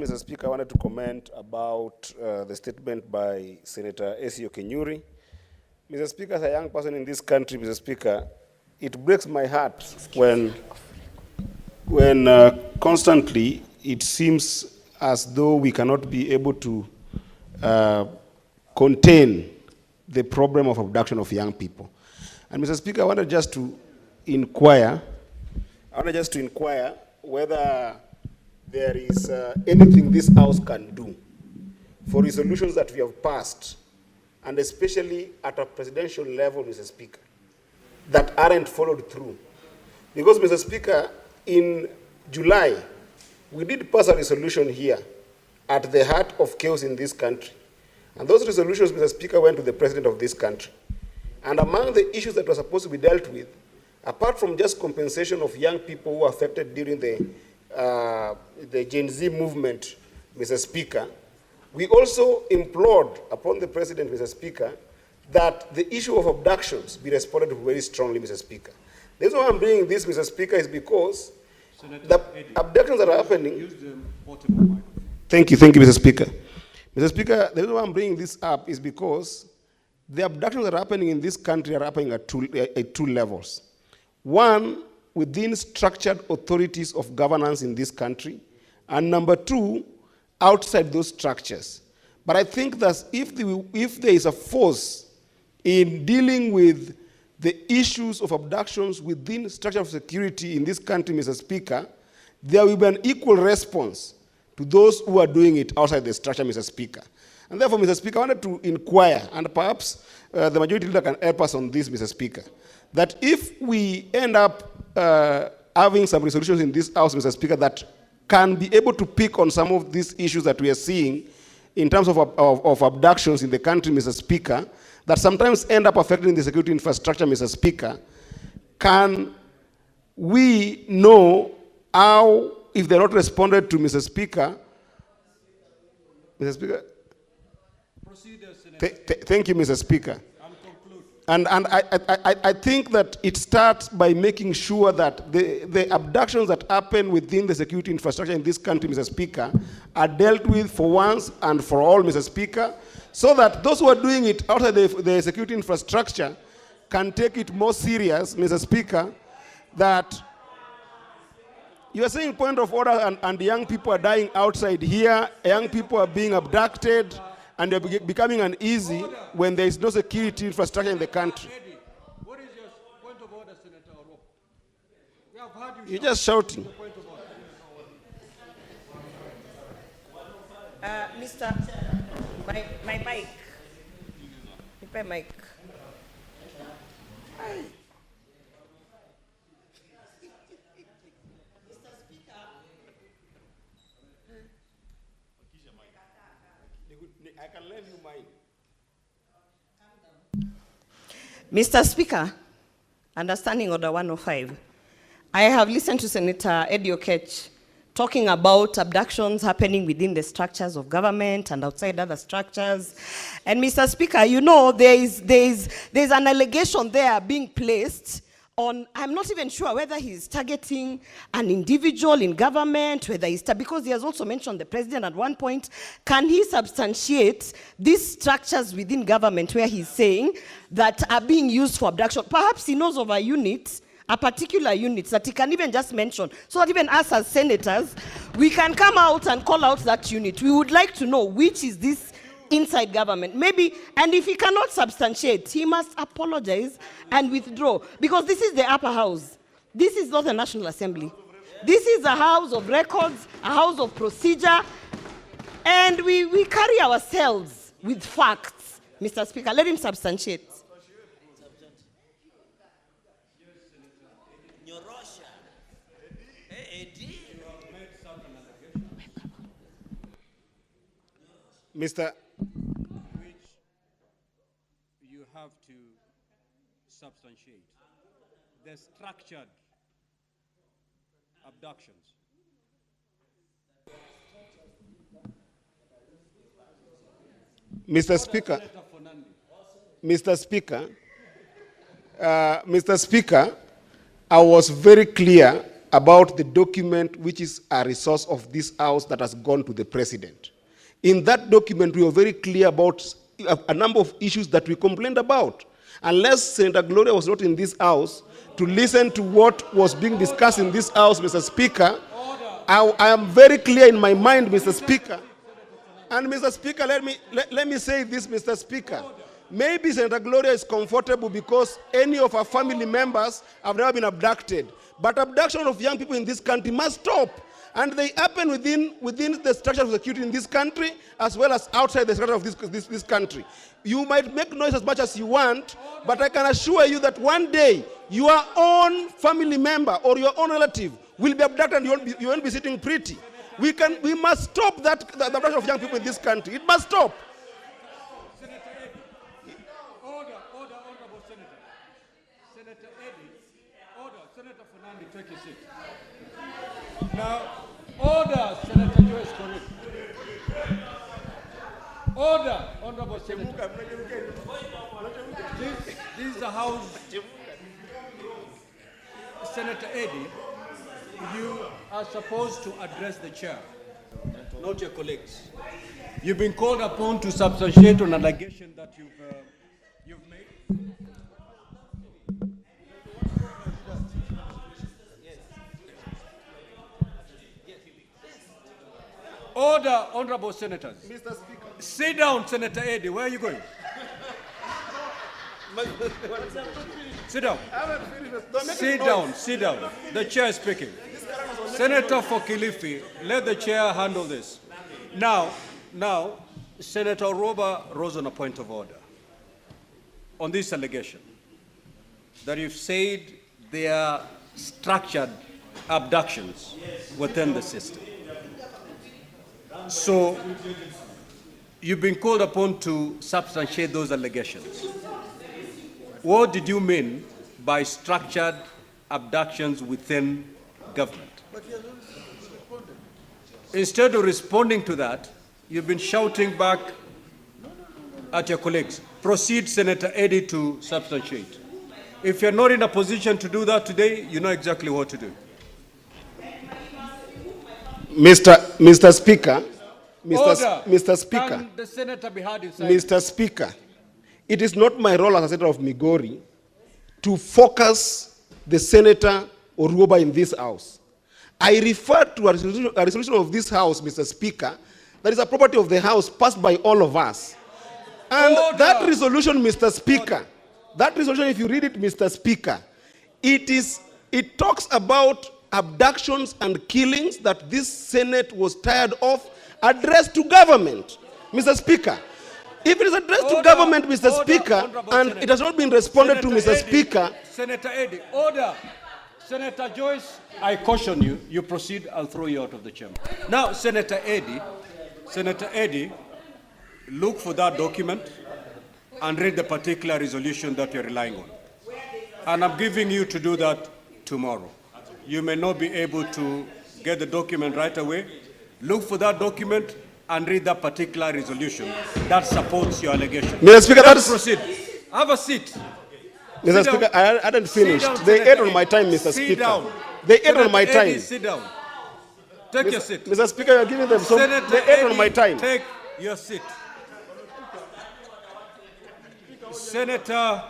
Mr. Speaker, I wanted to comment about the statement by Senator A.C. Okenyuri. Mr. Speaker, as a young person in this country, Mr. Speaker, it breaks my heart when constantly it seems as though we cannot be able to contain the problem of abduction of young people. And Mr. Speaker, I wanted just to inquire whether there is anything this House can do for resolutions that we have passed, and especially at a presidential level, Mr. Speaker, that aren't followed through. Because, Mr. Speaker, in July, we did pass a resolution here at the heart of chaos in this country. And those resolutions, Mr. Speaker, went to the president of this country. And among the issues that were supposed to be dealt with, apart from just compensation of young people who were affected during the Gen Z movement, Mr. Speaker, we also implored upon the president, Mr. Speaker, that the issue of abductions be responded to very strongly, Mr. Speaker. The reason why I'm bringing this, Mr. Speaker, is because the abductions that are happening. Use the portable microphone. Thank you, Mr. Speaker. Mr. Speaker, the reason why I'm bringing this up is because the abductions that are happening in this country are happening at two levels. One, within structured authorities of governance in this country, and number two, outside those structures. But I think that if there is a force in dealing with the issues of abductions within structure of security in this country, Mr. Speaker, there will be an equal response to those who are doing it outside the structure, Mr. Speaker. And therefore, Mr. Speaker, I wanted to inquire, and perhaps the majority leader can help us on this, Mr. Speaker, that if we end up having some resolutions in this House, Mr. Speaker, that can be able to pick on some of these issues that we are seeing in terms of abductions in the country, Mr. Speaker, that sometimes end up affecting the security infrastructure, Mr. Speaker, can we know how, if they're not responded to, Mr. Speaker, thank you, Mr. Speaker. And I think that it starts by making sure that the abductions that happen within the security infrastructure in this country, Mr. Speaker, are dealt with for once and for all, Mr. Speaker, so that those who are doing it outside the security infrastructure can take it more serious, Mr. Speaker, that you are saying point of order and young people are dying outside here, young people are being abducted, and they're becoming uneasy when there is no security infrastructure in the country. What is your point of order, Senator Oro? We have heard you. You're just shouting. My mic. My mic. I can lend you mine. Mr. Speaker, understanding Order 105, I have listened to Senator Oketch talking about abductions happening within the structures of government and outside other structures. And Mr. Speaker, you know, there's an allegation there being placed on, I'm not even sure whether he's targeting an individual in government, whether he's, because he has also mentioned the president at one point. Can he substantiate these structures within government where he's saying that are being used for abduction? Perhaps he knows of a unit, a particular unit that he can even just mention, so that even us as senators, we can come out and call out that unit. We would like to know which is this inside government. Maybe, and if he cannot substantiate, he must apologize and withdraw. Because this is the upper house. This is not the National Assembly. This is a house of records, a house of procedure, and we carry ourselves with facts. Mr. Speaker, let him substantiate. Mr. Which you have to substantiate. The structured abductions. Mr. Speaker, Mr. Speaker, I was very clear about the document which is a resource of this House that has gone to the President. In that document, we were very clear about a number of issues that we complained about. Unless Senator Gloria was not in this House to listen to what was being discussed in this House, Mr. Speaker, I am very clear in my mind, Mr. Speaker. And Mr. Speaker, let me say this, Mr. Speaker. Maybe Senator Gloria is comfortable because any of her family members have never been abducted. But abduction of young people in this country must stop. And they happen within the structure of security in this country as well as outside the structure of this country. You might make noise as much as you want, but I can assure you that one day your own family member or your own relative will be abducted and you won't be sitting pretty. We must stop the abduction of young people in this country. It must stop. Senator Eddie. Order, Honorable Senator. Senator Eddie. Order. Senator Fernandez, take your seat. Now, order, Senator Joyce Correct. Order, Honorable Senator. This is the House. Senator Eddie, you are supposed to address the chair, not your colleagues. You've been called upon to substantiate an allegation that you've made. Order, honorable senators. Mr. Speaker. Sit down, Senator Eddie. Where are you going? Sit down. Sit down. The chair is speaking. Senator for Kilifi, let the chair handle this. Now, Senator Roba rose on a point of order on this allegation that you've said there are structured abductions within the system. So you've been called upon to substantiate those allegations. What did you mean by structured abductions within government? Instead of responding to that, you've been shouting back at your colleagues. Proceed, Senator Eddie, to substantiate. If you're not in a position to do that today, you know exactly what to do. Mr. Speaker, Order. Mr. Speaker, Can the senator be heard inside? Mr. Speaker, it is not my role as a senator of Migori to focus the Senator Oruoba in this House. I refer to a resolution of this House, Mr. Speaker, that is a property of the House passed by all of us. And Order. that resolution, Mr. Speaker, that resolution, if you read it, Mr. Speaker, it talks about abductions and killings that this Senate was tired of, addressed to government. Mr. Speaker, if it is addressed to government, Mr. Speaker, and Senator. it has not been responded to, Mr. Eddie, Speaker. Senator Eddie, order. Senator Joyce, I caution you. You proceed, I'll throw you out of the chamber. Now, Senator Eddie, look for that document and read the particular resolution that you're relying on. And I'm giving you to do that tomorrow. You may not be able to get the document right away. Look for that document and read that particular resolution that supports your allegation. Mr. Speaker, let's proceed. Have a seat. Mr. Speaker, I hadn't finished. They ate on my time, Mr. Speaker. They ate on my time. Sit down. Take your seat. Mr. Speaker, you're giving them so they ate on my time. Take your seat. Senator